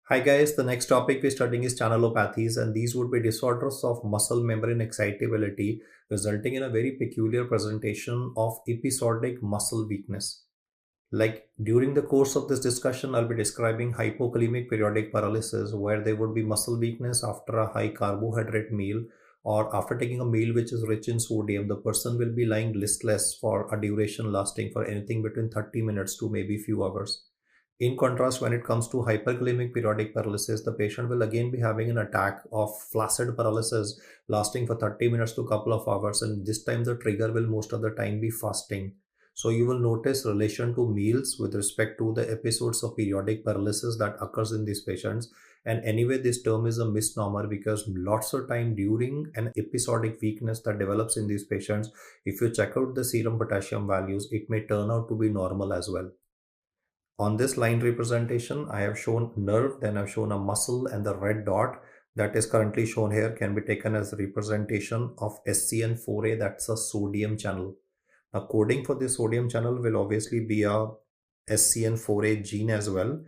Hi guys, the next topic we're studying is channelopathies, and these would be disorders of muscle membrane excitability resulting in a very peculiar presentation of episodic muscle weakness. Like during the course of this discussion, I'll be describing hypokalemic periodic paralysis, where there would be muscle weakness after a high carbohydrate meal or after taking a meal which is rich in sodium. The person will be lying listless for a duration lasting for anything between 30 minutes to maybe few hours. In contrast, when it comes to hyperkalemic periodic paralysis, the patient will again be having an attack of flaccid paralysis lasting for 30 minutes to a couple of hours, and this time the trigger will most of the time be fasting. So you will notice relation to meals with respect to the episodes of periodic paralysis that occurs in these patients. And anyway, this term is a misnomer because lots of time during an episodic weakness that develops in these patients, if you check out the serum potassium values, it may turn out to be normal as well. On this line representation, I have shown nerve, then I've shown a muscle, and the red dot that is currently shown here can be taken as a representation of SCN4A, that's a sodium channel. Now, coding for this sodium channel will obviously be a SCN4A gene as well.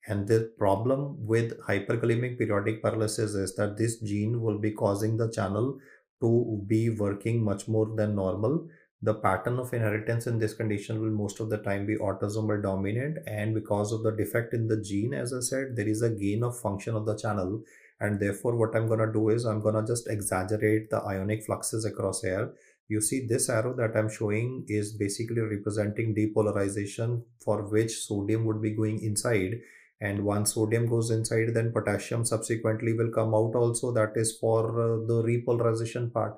And the problem with hyperkalemic periodic paralysis is that this gene will be causing the channel to be working much more than normal. The pattern of inheritance in this condition will most of the time be autosomal dominant, and because of the defect in the gene, as I said, there is a gain of function of the channel. And therefore, what I'm going to do is I'm going to just exaggerate the ionic fluxes across here. You see this arrow that I'm showing is basically representing depolarization, for which sodium would be going inside, and once sodium goes inside, then potassium subsequently will come out also. That is for the repolarization part.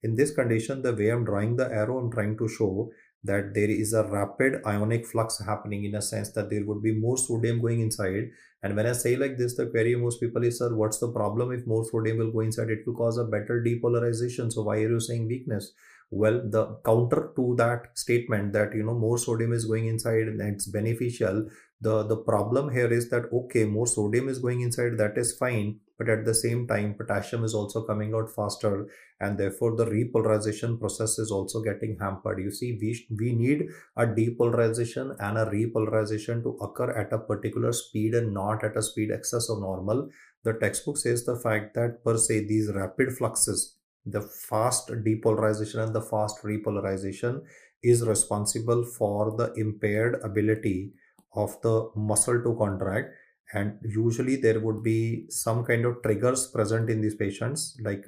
In this condition, the way I'm drawing the arrow, I'm trying to show that there is a rapid ionic flux happening, in a sense that there would be more sodium going inside. And when I say like this, the query most people is, sir, what's the problem? If more sodium will go inside, it will cause a better depolarization. So why are you saying weakness? Well, the counter to that statement that more sodium is going inside and it's beneficial, the problem here is that, okay, more sodium is going inside, that is fine, but at the same time potassium is also coming out faster, and therefore the repolarization process is also getting hampered. You see, we need a depolarization and a repolarization to occur at a particular speed and not at a speed excess of normal. The textbook says the fact that per se these rapid fluxes, the fast depolarization and the fast repolarization, is responsible for the impaired ability of the muscle to contract. And usually there would be some kind of triggers present in these patients, like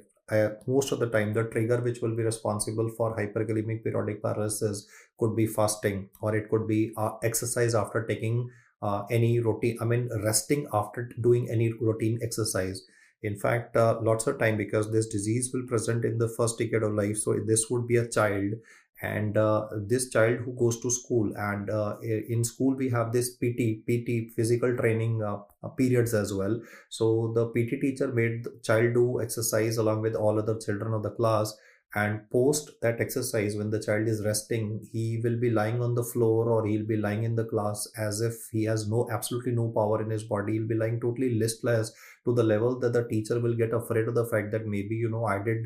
most of the time the trigger which will be responsible for hyperkalemic periodic paralysis could be fasting, or it could be exercise after taking any routine, I mean resting after doing any routine exercise. In fact, lots of time, because this disease will present in the first decade of life, so this would be a child, and this child who goes to school, and in school we have this PT physical training periods as well. So the PT teacher made the child do exercise along with all other children of the class, and post that exercise, when the child is resting, he will be lying on the floor, or he'll be lying in the class as if he has no absolutely no power in his body. He'll be lying totally listless, to the level that the teacher will get afraid of the fact that maybe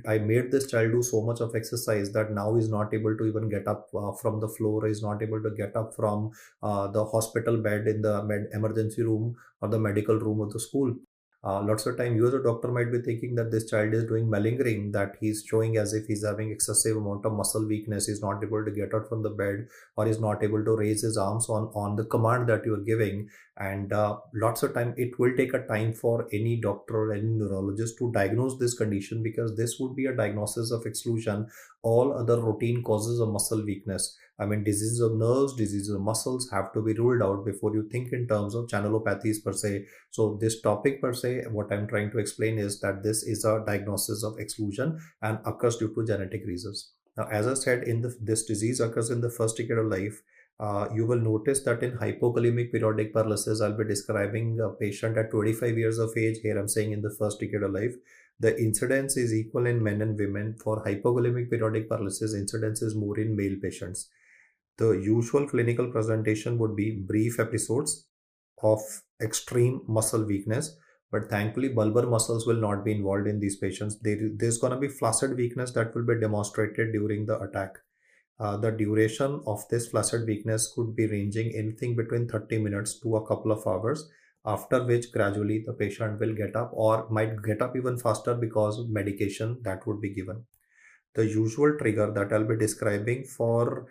I made this child do so much of exercise that now he's not able to even get up from the floor, he's not able to get up from the hospital bed in the emergency room or the medical room of the school. Lots of time you as a doctor might be thinking that this child is doing malingering, that he's showing as if he's having excessive amount of muscle weakness, he's not able to get out from the bed, or he's not able to raise his arms on the command that you're giving. And lots of time it will take a time for any doctor or any neurologist to diagnose this condition, because this would be a diagnosis of exclusion. All other routine causes of muscle weakness, I mean diseases of nerves, diseases of muscles, have to be ruled out before you think in terms of channelopathies per se. So this topic per se, what I'm trying to explain is that this is a diagnosis of exclusion and occurs due to genetic reasons. Now, as I said, this disease occurs in the first decade of life. You will notice that in hypokalemic periodic paralysis, I'll be describing a patient at 25 years of age. Here I'm saying in the first decade of life. The incidence is equal in men and women. For hypokalemic periodic paralysis, incidence is more in male patients. The usual clinical presentation would be brief episodes of extreme muscle weakness, but thankfully bulbar muscles will not be involved in these patients. There's going to be flaccid weakness that will be demonstrated during the attack. The duration of this flaccid weakness could be ranging anything between 30 minutes to a couple of hours. after which gradually the patient will get up or might get up even faster because of medication that would be given. The usual trigger that I'll be describing for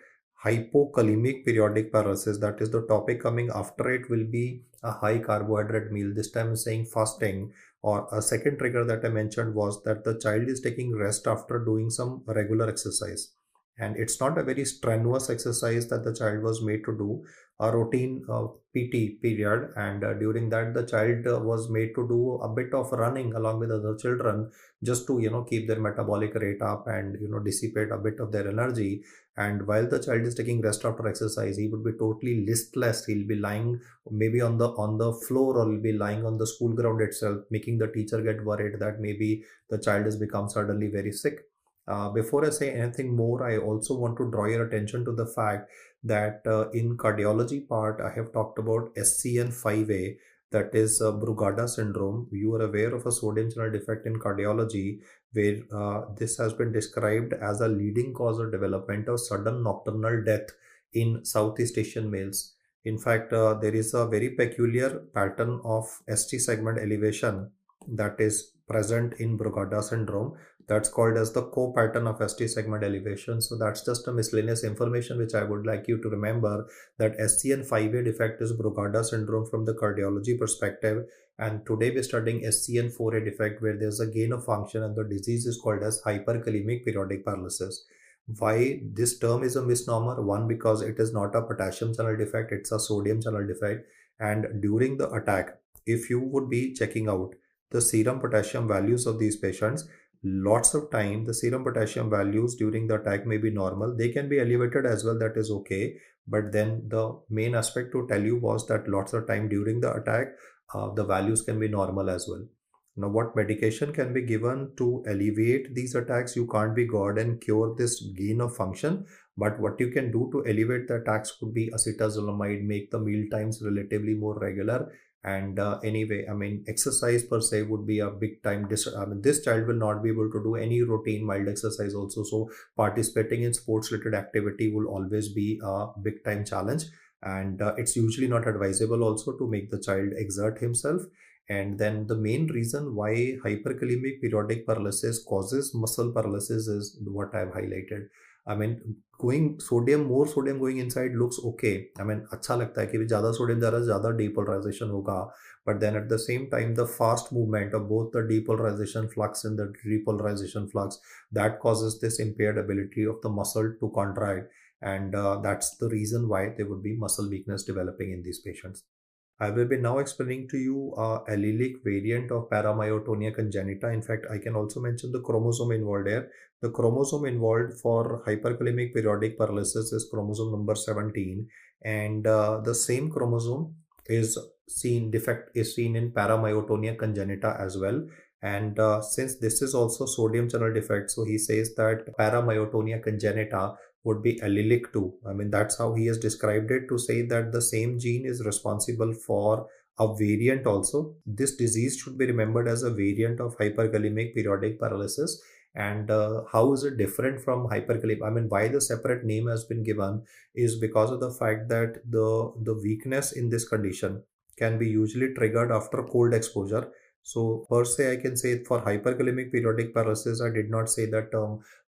hypokalemic periodic paralysis, that is the topic coming after it, will be a high carbohydrate meal. This time saying fasting. Or a second trigger that I mentioned was that the child is taking rest after doing some regular exercise. And it's not a very strenuous exercise that the child was made to do, a routine PT period. And during that, the child was made to do a bit of running along with other children, just to keep their metabolic rate up and dissipate a bit of their energy. And while the child is taking rest after exercise, he would be totally listless. He'll be lying maybe on the floor, or he'll be lying on the school ground itself, making the teacher get worried that maybe the child has become suddenly very sick. Before I say anything more, I also want to draw your attention to the fact that in cardiology part, I have talked about SCN5A, that is Brugada syndrome. You are aware of a sodium channel defect in cardiology, where this has been described as a leading cause of development of sudden nocturnal death in Southeast Asian males. In fact, there is a very peculiar pattern of ST segment elevation that is present in Brugada syndrome. That's called as the co-pattern of ST segment elevation. So that's just a miscellaneous information which I would like you to remember, that SCN5A defect is Brugada syndrome from the cardiology perspective. And today we're studying SCN4A defect, where there's a gain of function and the disease is called as hyperkalemic periodic paralysis. Why this term is a misnomer? One, because it is not a potassium channel defect, it's a sodium channel defect. And during the attack, if you would be checking out the serum potassium values of these patients, lots of time the serum potassium values during the attack may be normal. They can be elevated as well, that is okay. But then the main aspect to tell you was that lots of time during the attack, the values can be normal as well. Now, what medication can be given to alleviate these attacks? You can't be God and cure this gain of function, but what you can do to alleviate the attacks could be acetazolamide, make the meal times relatively more regular. And anyway, I mean, exercise per se would be a big time. I mean, this child will not be able to do any routine mild exercise also. So participating in sports related activity will always be a big time challenge. And it's usually not advisable also to make the child exert himself. And then the main reason why hyperkalemic periodic paralysis causes muscle paralysis is what I've highlighted. I mean, more sodium going inside looks okay. I mean, अच्छा लगता है कि भी ज़्यादा sodium जा रहा है, ज़्यादा depolarization होगा. But then at the same time, the fast movement of both the depolarization flux and the repolarization flux, that causes this impaired ability of the muscle to contract. And that's the reason why there would be muscle weakness developing in these patients. I will be now explaining to you a allelic variant of paramyotonia congenita. In fact, I can also mention the chromosome involved here. The chromosome involved for hyperkalemic periodic paralysis is chromosome number 17, and the same chromosome is defect is seen in paramyotonia congenita as well. And since this is also sodium channel defect, so he says that paramyotonia congenita would be allelic too. I mean, that's how he has described it, to say that the same gene is responsible for a variant also. This disease should be remembered as a variant of hyperkalemic periodic paralysis. And how is it different from hyperkalemic? I mean, why the separate name has been given is because of the fact that the weakness in this condition can be usually triggered after cold exposure. So per se, I can say for hyperkalemic periodic paralysis, I did not say that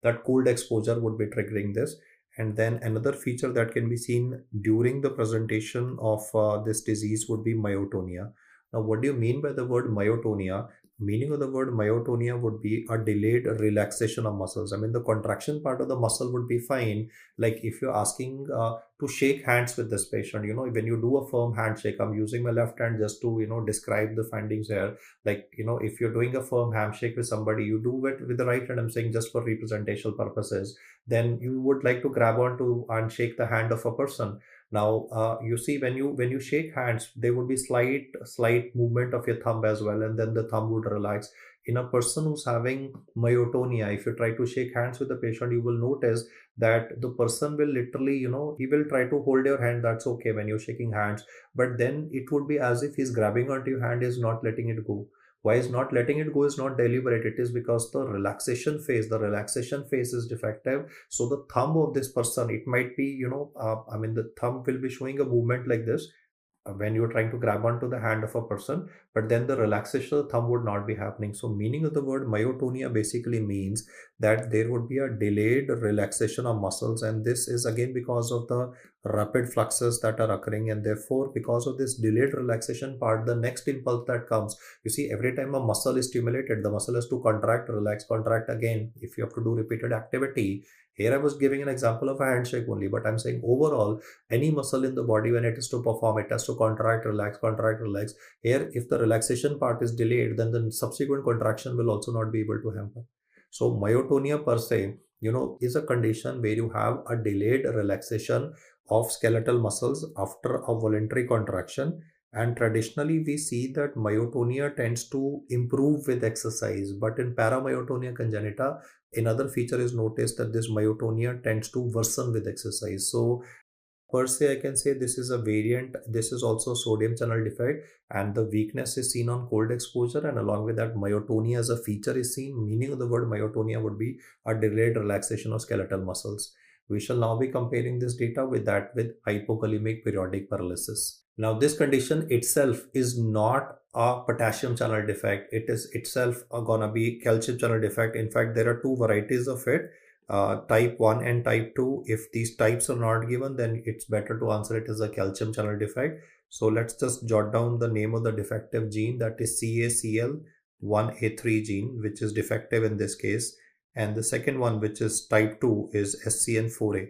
that cold exposure would be triggering this. And then another feature that can be seen during the presentation of this disease would be myotonia. Now, what do you mean by the word myotonia? Meaning of the word myotonia would be a delayed relaxation of muscles. I mean, the contraction part of the muscle would be fine. Like if you're asking to shake hands with this patient, when you do a firm handshake, I'm using my left hand just to, describe the findings here. Like, if you're doing a firm handshake with somebody, you do it with the right hand. I'm saying just for representational purposes. Then you would like to grab onto and shake the hand of a person. Now, you see, when you shake hands, there would be slight movement of your thumb as well, and then the thumb would relax. In a person who's having myotonia, if you try to shake hands with the patient, you will notice that the person will literally, he will try to hold your hand. That's okay when you're shaking hands, but then it would be as if he's grabbing onto your hand, is not letting it go. Why is not letting it go is not deliberate. It is because the relaxation phase is defective. So the thumb of this person, it might be, I mean, the thumb will be showing a movement like this. when you're trying to grab onto the hand of a person, but then the relaxation of the thumb would not be happening. So meaning of the word myotonia basically means that there would be a delayed relaxation of muscles, and this is again because of the rapid fluxes that are occurring, and therefore because of this delayed relaxation part, the next impulse that comes, you see, every time a muscle is stimulated, the muscle has to contract, relax, contract again if you have to do repeated activity. Here I was giving an example of a handshake only, but I'm saying overall any muscle in the body, when it is to perform, it has to contract, relax, contract, relax. Here, if the relaxation part is delayed, then the subsequent contraction will also not be able to happen. So myotonia per se, is a condition where you have a delayed relaxation of skeletal muscles after a voluntary contraction. And traditionally we see that myotonia tends to improve with exercise, but in paramyotonia congenita, another feature is noticed that this myotonia tends to worsen with exercise. So per se, I can say this is a variant. This is also sodium channel defect, and the weakness is seen on cold exposure. And along with that, myotonia as a feature is seen. Meaning of the word myotonia would be a delayed relaxation of skeletal muscles. We shall now be comparing this data with that with hypokalemic periodic paralysis. Now, this condition itself is not a potassium channel defect. It is itself gonna be calcium channel defect. In fact, there are two varieties of it, type 1 and type 2. If these types are not given, then it's better to answer it as a calcium channel defect. So let's just jot down the name of the defective gene, that is CACL1A3 gene, which is defective in this case. And the second one, which is type 2, is SCN4A.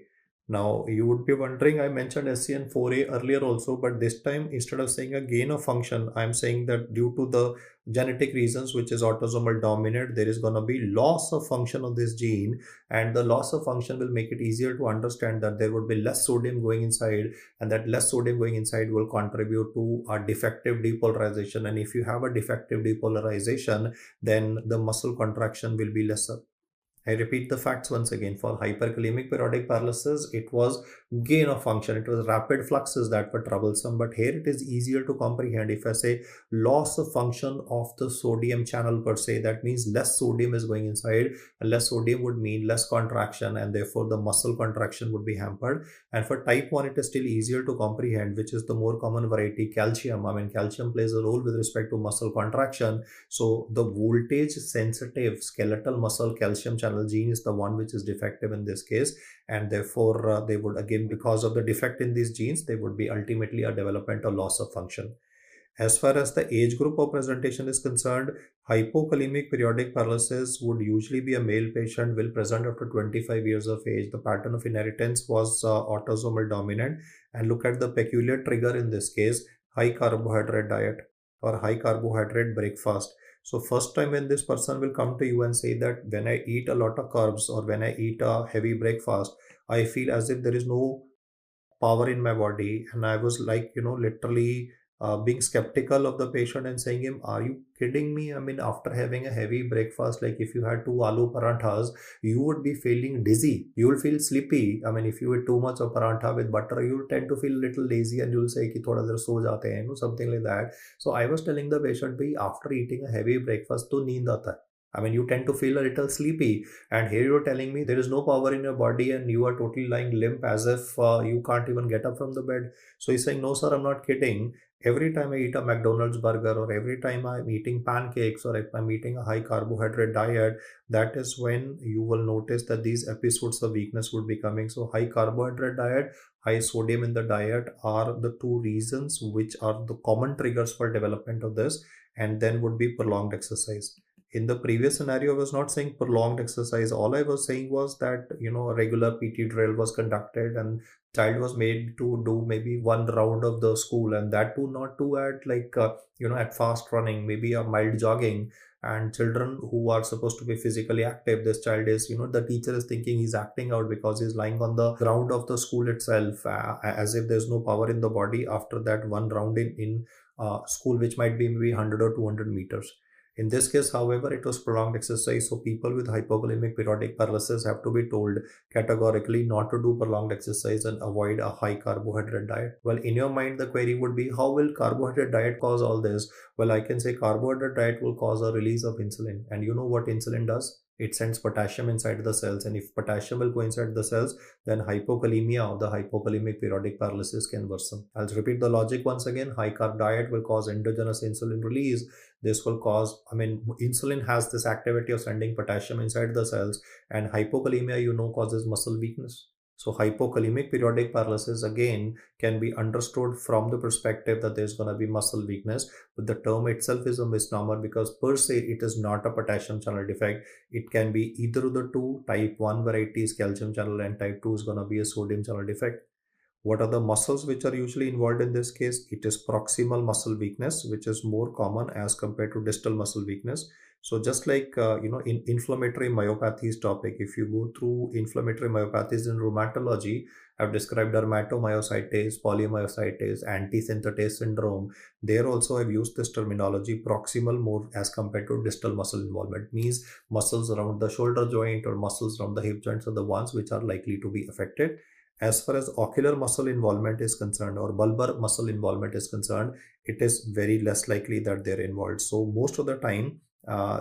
Now you would be wondering, I mentioned SCN4A earlier also, but this time instead of saying a gain of function, I'm saying that due to the genetic reasons, which is autosomal dominant, there is going to be loss of function of this gene, and the loss of function will make it easier to understand that there would be less sodium going inside, and that less sodium going inside will contribute to a defective depolarization. And if you have a defective depolarization, then the muscle contraction will be lesser. I repeat the facts once again. For hyperkalemic periodic paralysis, it was gain of function. It was rapid fluxes that were troublesome. But here it is easier to comprehend. If I say loss of function of the sodium channel per se, that means less sodium is going inside. And less sodium would mean less contraction, and therefore the muscle contraction would be hampered. And for type 1, it is still easier to comprehend, which is the more common variety, calcium. I mean, calcium plays a role with respect to muscle contraction. So the voltage sensitive skeletal muscle calcium channel gene is the one which is defective in this case, and therefore they would, again, because of the defect in these genes, they would be ultimately a development or loss of function. As far as the age group of presentation is concerned, hypokalemic periodic paralysis would usually be a male patient, will present after 25 years of age. The pattern of inheritance was autosomal dominant, and look at the peculiar trigger in this case, high carbohydrate diet or high carbohydrate breakfast. So first time when this person will come to you and say that when I eat a lot of carbs or when I eat a heavy breakfast, I feel as if there is no power in my body. And I was like, literally being skeptical of the patient and saying him, are you kidding me? I mean, after having a heavy breakfast, like if you had two aloo paranthas, you would be feeling dizzy. You will feel sleepy. I mean, if you eat too much of parantha with butter, you will tend to feel a little lazy and you'll say ki thoda der so jate hain, something like that. So I was telling the patient, bhai, after eating a heavy breakfast, to neend aata hai. I mean, you tend to feel a little sleepy, and here you're telling me there is no power in your body and you are totally lying limp as if you can't even get up from the bed. So he's saying, no, sir, I'm not kidding. Every time I eat a McDonald's burger, or every time I'm eating pancakes, or if I'm eating a high carbohydrate diet, that is when you will notice that these episodes of weakness would be coming. So high carbohydrate diet, high sodium in the diet are the two reasons which are the common triggers for development of this, and then would be prolonged exercise. In the previous scenario, I was not saying prolonged exercise. All I was saying was that, a regular PT drill was conducted and child was made to do maybe one round of the school, and that too not to at like, at fast running, maybe a mild jogging. And children who are supposed to be physically active, this child is, the teacher is thinking he's acting out because he's lying on the ground of the school itself, as if there's no power in the body after that one round in school, which might be maybe 100 or 200 meters. In this case, however, it was prolonged exercise, so people with hypokalemic periodic paralysis have to be told categorically not to do prolonged exercise and avoid a high carbohydrate diet. Well, in your mind, the query would be, how will carbohydrate diet cause all this? Well, I can say carbohydrate diet will cause a release of insulin. And you know what insulin does? It sends potassium inside the cells, and if potassium will go inside the cells, then hypokalemia or the hypokalemic periodic paralysis can worsen. I'll repeat the logic once again. High carb diet will cause endogenous insulin release. This will cause, insulin has this activity of sending potassium inside the cells, and hypokalemia, causes muscle weakness. So hypokalemic periodic paralysis again can be understood from the perspective that there's going to be muscle weakness, but the term itself is a misnomer because per se it is not a potassium channel defect. It can be either of the two. Type 1 variety is calcium channel and type 2 is going to be a sodium channel defect. What are the muscles which are usually involved in this case? It is proximal muscle weakness, which is more common as compared to distal muscle weakness. So just like, in inflammatory myopathies topic, if you go through inflammatory myopathies in rheumatology, I've described dermatomyositis, polymyositis, antisynthetase syndrome. There also I've used this terminology proximal more as compared to distal muscle involvement. Means muscles around the shoulder joint or muscles around the hip joints are the ones which are likely to be affected. As far as ocular muscle involvement is concerned or bulbar muscle involvement is concerned, it is very less likely that they're involved. So most of the time,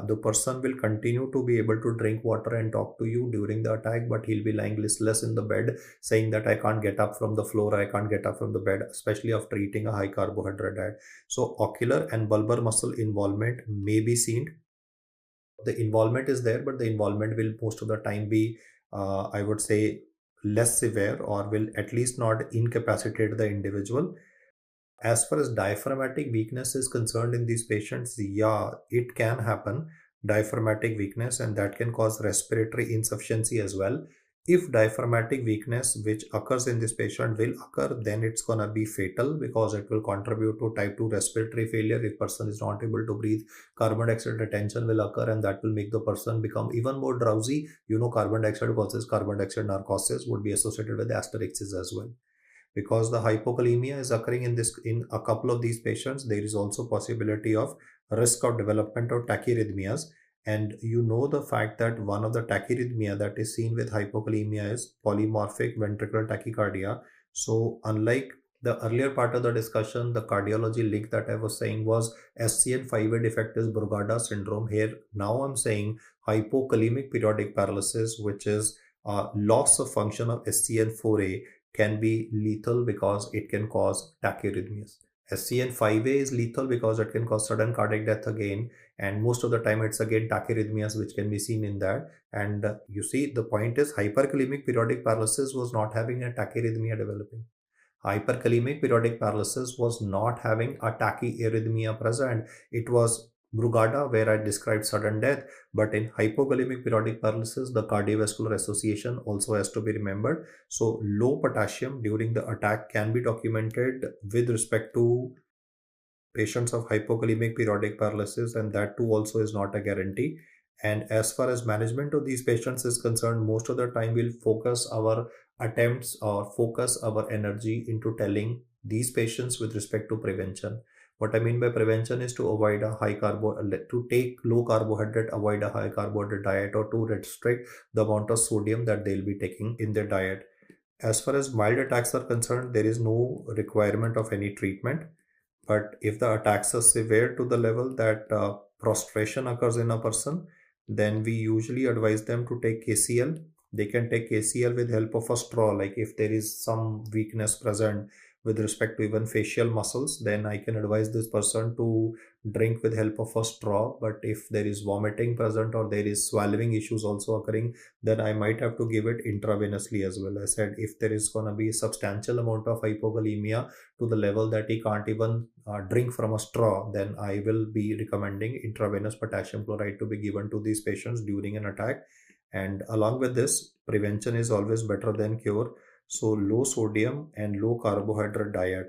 the person will continue to be able to drink water and talk to you during the attack, but he'll be lying listless in the bed saying that I can't get up from the floor, I can't get up from the bed, especially after eating a high carbohydrate diet. So ocular and bulbar muscle involvement may be seen. The involvement is there, but the involvement will most of the time be, I would say, less severe or will at least not incapacitate the individual. As far as diaphragmatic weakness is concerned in these patients, yeah, it can happen, diaphragmatic weakness, and that can cause respiratory insufficiency as well. If diaphragmatic weakness which occurs in this patient will occur, then it's gonna be fatal because it will contribute to type 2 respiratory failure. If person is not able to breathe, carbon dioxide retention will occur, and that will make the person become even more drowsy. Carbon dioxide causes carbon dioxide narcosis, would be associated with asterixis as well. Because the hypokalemia is occurring in a couple of these patients, there is also possibility of risk of development of tachyarrhythmias. And the fact that one of the tachyarrhythmia that is seen with hypokalemia is polymorphic ventricular tachycardia. So unlike the earlier part of the discussion, the cardiology link that I was saying was SCN5A defect is Brugada syndrome. Here now I'm saying hypokalemic periodic paralysis, which is loss of function of SCN4A, can be lethal because it can cause tachyarrhythmias. SCN5A is lethal because it can cause sudden cardiac death again, and most of the time it's again tachyarrhythmias which can be seen in that. And you see, the point is hyperkalemic periodic paralysis was not having a tachyarrhythmia developing. Hyperkalemic periodic paralysis was not having a tachyarrhythmia present. It was Brugada, where I described sudden death, but in hypokalemic periodic paralysis, the cardiovascular association also has to be remembered. So low potassium during the attack can be documented with respect to patients of hypokalemic periodic paralysis, and that too also is not a guarantee. And as far as management of these patients is concerned, most of the time we'll focus our attempts or focus our energy into telling these patients with respect to prevention. What I mean by prevention is to avoid a to take low carbohydrate, avoid a high carbohydrate diet, or to restrict the amount of sodium that they'll be taking in their diet. As far as mild attacks are concerned, there is no requirement of any treatment. But if the attacks are severe to the level that prostration occurs in a person, then we usually advise them to take KCL. They can take KCL with help of a straw. Like if there is some weakness present with respect to even facial muscles, then I can advise this person to drink with help of a straw. But if there is vomiting present or there is swallowing issues also occurring, then I might have to give it intravenously as well. I said if there is going to be a substantial amount of hypokalemia to the level that he can't even drink from a straw, then I will be recommending intravenous potassium chloride to be given to these patients during an attack. And along with this, prevention is always better than cure. So low sodium and low carbohydrate diet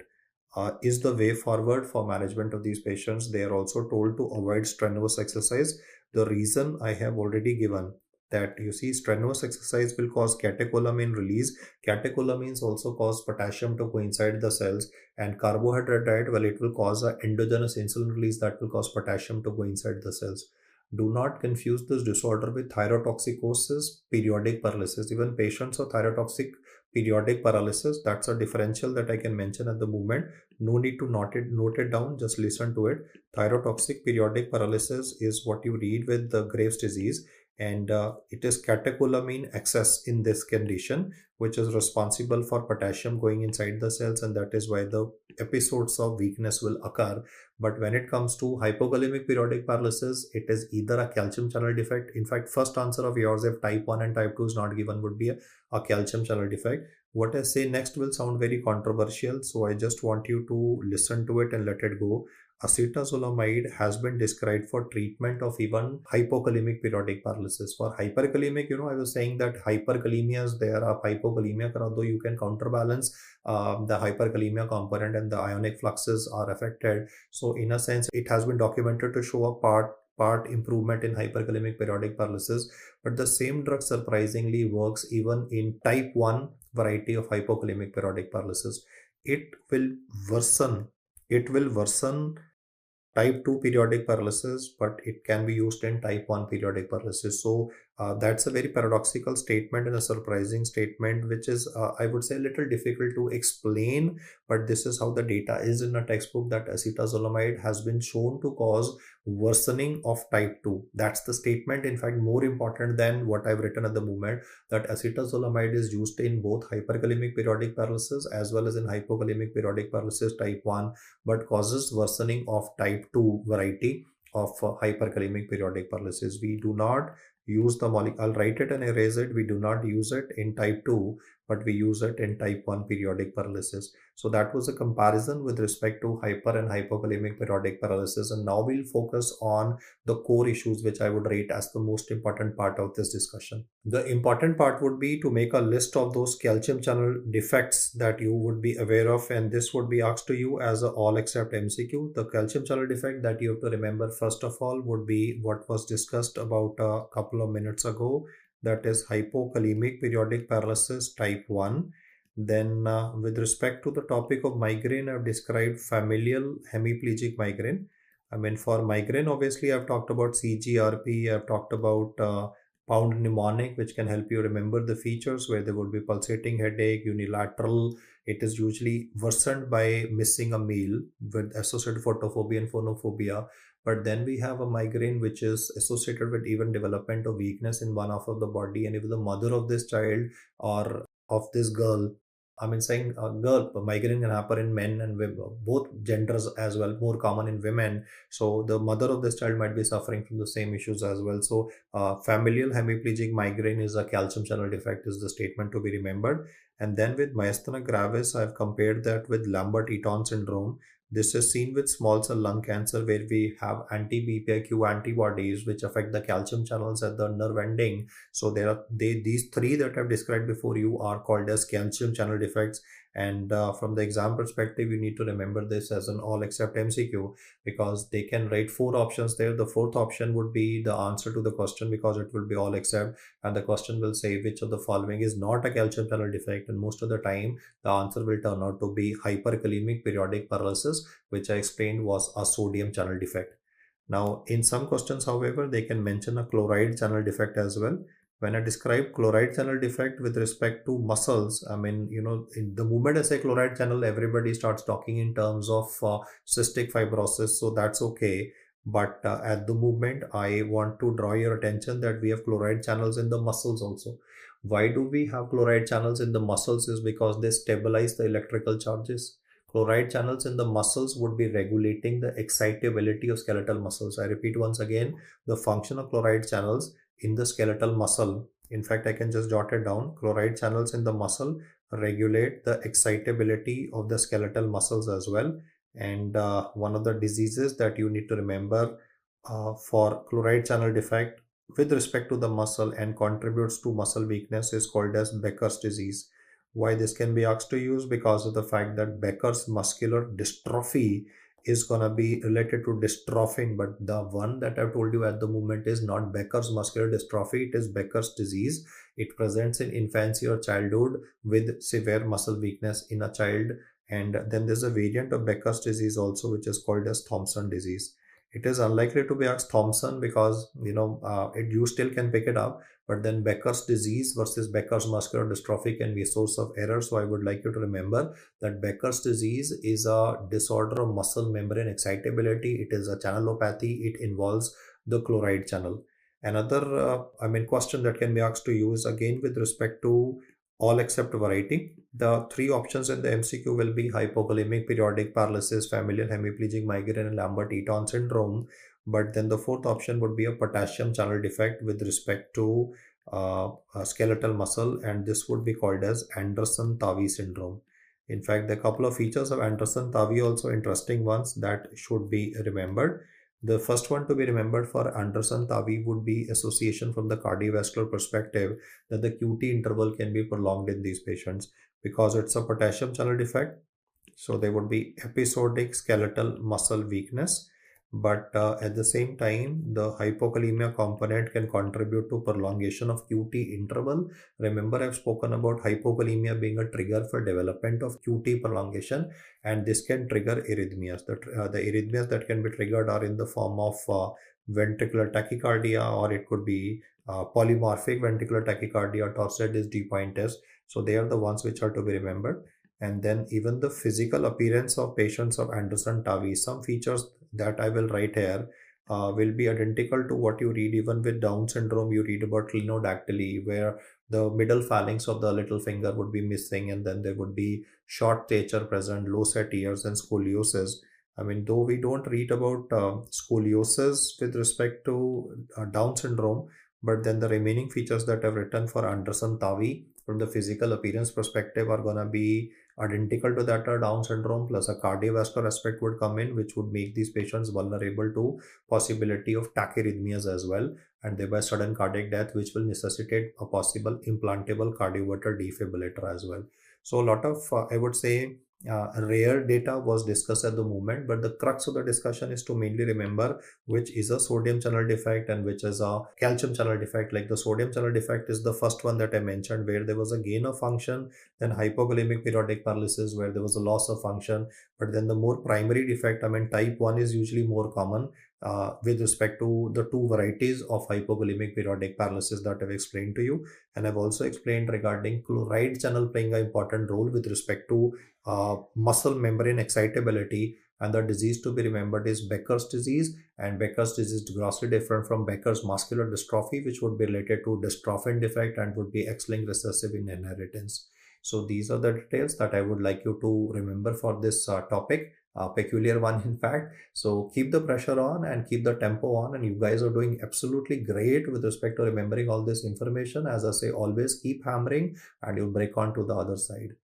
is the way forward for management of these patients. They are also told to avoid strenuous exercise. The reason I have already given, that you see, strenuous exercise will cause catecholamine release. Catecholamines also cause potassium to go inside the cells, and carbohydrate diet, well, it will cause an endogenous insulin release that will cause potassium to go inside the cells. Do not confuse this disorder with thyrotoxicosis, periodic paralysis. Even patients of thyrotoxic periodic paralysis, that's a differential that I can mention at the moment. No need to note it down, just listen to it. Thyrotoxic periodic paralysis is what you read with the Graves' disease, And it is catecholamine excess in this condition which is responsible for potassium going inside the cells, and that is why the episodes of weakness will occur. But when it comes to hypokalemic periodic paralysis, it is either a calcium channel defect. In fact, first answer of yours, if type 1 and type 2 is not given, would be a calcium channel defect. What I say next will sound very controversial, so I just want you to listen to it and let it go. Acetazolamide has been described for treatment of even hypokalemic periodic paralysis. For hyperkalemic, I was saying that hyperkalemia is there, a hypokalemia, although you can counterbalance the hyperkalemia component and the ionic fluxes are affected. So in a sense, it has been documented to show a part improvement in hyperkalemic periodic paralysis, but the same drug surprisingly works even in type 1 variety of hypokalemic periodic paralysis. It will worsen type 2 periodic paralysis, but it can be used in type 1 periodic paralysis. So that's a very paradoxical statement and a surprising statement, which is, I would say, a little difficult to explain. But this is how the data is in a textbook, that acetazolamide has been shown to cause worsening of type 2. That's the statement. In fact, more important than what I've written at the moment, that acetazolamide is used in both hyperkalemic periodic paralysis as well as in hypokalemic periodic paralysis type 1, but causes worsening of type 2 variety of hyperkalemic periodic paralysis. We do not use the molecule, I'll write it and erase it. We do not use it in type 2, but we use it in type 1 periodic paralysis. So that was a comparison with respect to hyper and hypokalemic periodic paralysis. And now we'll focus on the core issues, which I would rate as the most important part of this discussion. The important part would be to make a list of those calcium channel defects that you would be aware of, and this would be asked to you as a all except MCQ. The calcium channel defect that you have to remember first of all would be what was discussed about a couple of minutes ago, that is hypokalemic periodic paralysis type 1. Then with respect to the topic of migraine, I've described familial hemiplegic migraine. I mean, for migraine, obviously, I've talked about CGRP, I've talked about pound mnemonic, which can help you remember the features, where there would be pulsating headache, unilateral. It is usually worsened by missing a meal with associated photophobia and phonophobia. But then we have a migraine which is associated with even development of weakness in one half of the body. And if the mother of this child or of this girl, I mean, saying a girl, migraine can happen in men and women, both genders as well, more common in women. So the mother of this child might be suffering from the same issues as well. So familial hemiplegic migraine is a calcium channel defect, is the statement to be remembered. And then with myasthenia gravis, I've compared that with Lambert-Eaton syndrome. This is seen with small cell lung cancer, where we have anti-BPIQ antibodies which affect the calcium channels at the nerve ending. So these three that I've described before you are called as calcium channel defects. And from the exam perspective, you need to remember this as an all except MCQ, because they can write four options there. The fourth option would be the answer to the question, because it will be all except, and the question will say which of the following is not a calcium channel defect, and most of the time the answer will turn out to be hyperkalemic periodic paralysis, which I explained was a sodium channel defect. Now, in some questions, however, they can mention a chloride channel defect as well. When I describe chloride channel defect with respect to muscles, I mean, in the moment I say chloride channel, everybody starts talking in terms of cystic fibrosis, so that's okay. But at the moment, I want to draw your attention that we have chloride channels in the muscles also. Why do we have chloride channels in the muscles? Is because they stabilize the electrical charges. Chloride channels in the muscles would be regulating the excitability of skeletal muscles. I repeat once again, the function of chloride channels in the skeletal muscle. In fact, I can just jot it down. Chloride channels in the muscle regulate the excitability of the skeletal muscles as well. And one of the diseases that you need to remember for chloride channel defect with respect to the muscle and contributes to muscle weakness is called as Becker's disease. Why this can be asked to use? Because of the fact that Becker's muscular dystrophy is going to be related to dystrophin, but the one that I've told you at the moment is not Becker's muscular dystrophy, it is Becker's disease. It presents in infancy or childhood with severe muscle weakness in a child. And then there's a variant of Becker's disease also, which is called as Thompson disease. It is unlikely to be asked Thompson because, you still can pick it up, but then Becker's disease versus Becker's muscular dystrophy can be a source of error. So I would like you to remember that Becker's disease is a disorder of muscle membrane excitability. It is a channelopathy. It involves the chloride channel. Another, question that can be asked to you is again with respect to all except variety. The three options in the MCQ will be hypokalemic periodic paralysis, familial hemiplegic migraine, and Lambert-Eaton syndrome. But then the fourth option would be a potassium channel defect with respect to skeletal muscle, and this would be called as Anderson-Tavi syndrome. In fact, the couple of features of Anderson-Tavi also interesting ones that should be remembered. The first one to be remembered for Anderson-Tavi would be association from the cardiovascular perspective, that the QT interval can be prolonged in these patients because it's a potassium channel defect. So there would be episodic skeletal muscle weakness, but at the same time, the hypokalemia component can contribute to prolongation of QT interval. Remember, I've spoken about hypokalemia being a trigger for development of QT prolongation, and this can trigger arrhythmias. The arrhythmias that can be triggered are in the form of ventricular tachycardia, or it could be polymorphic ventricular tachycardia, torsades disc pointes. So they are the ones which are to be remembered. And then even the physical appearance of patients of Anderson-Tavi, some features that I will write here will be identical to what you read even with Down syndrome. You read about clinodactyly, where the middle phalanx of the little finger would be missing, and then there would be short stature present, low set ears, and scoliosis. I mean, though we don't read about scoliosis with respect to Down syndrome, but then the remaining features that I've written for Anderson-Tavi from the physical appearance perspective are going to be identical to that Down syndrome, plus a cardiovascular aspect would come in, which would make these patients vulnerable to possibility of tachyarrhythmias as well, and thereby sudden cardiac death, which will necessitate a possible implantable cardioverter defibrillator as well. So a lot of, I would say, rare data was discussed at the moment, but the crux of the discussion is to mainly remember which is a sodium channel defect and which is a calcium channel defect. Like the sodium channel defect is the first one that I mentioned, where there was a gain of function, then hypokalemic periodic paralysis where there was a loss of function. But then the more primary defect, I mean type 1 is usually more common with respect to the two varieties of hypokalemic periodic paralysis that I've explained to you. And I've also explained regarding chloride channel playing an important role with respect to muscle membrane excitability. And the disease to be remembered is Becker's disease, and Becker's disease is grossly different from Becker's muscular dystrophy, which would be related to dystrophin defect and would be X-linked recessive in inheritance. So these are the details that I would like you to remember for this topic, peculiar one in fact. So keep the pressure on and keep the tempo on, and you guys are doing absolutely great with respect to remembering all this information. As I say, always keep hammering and you'll break on to the other side.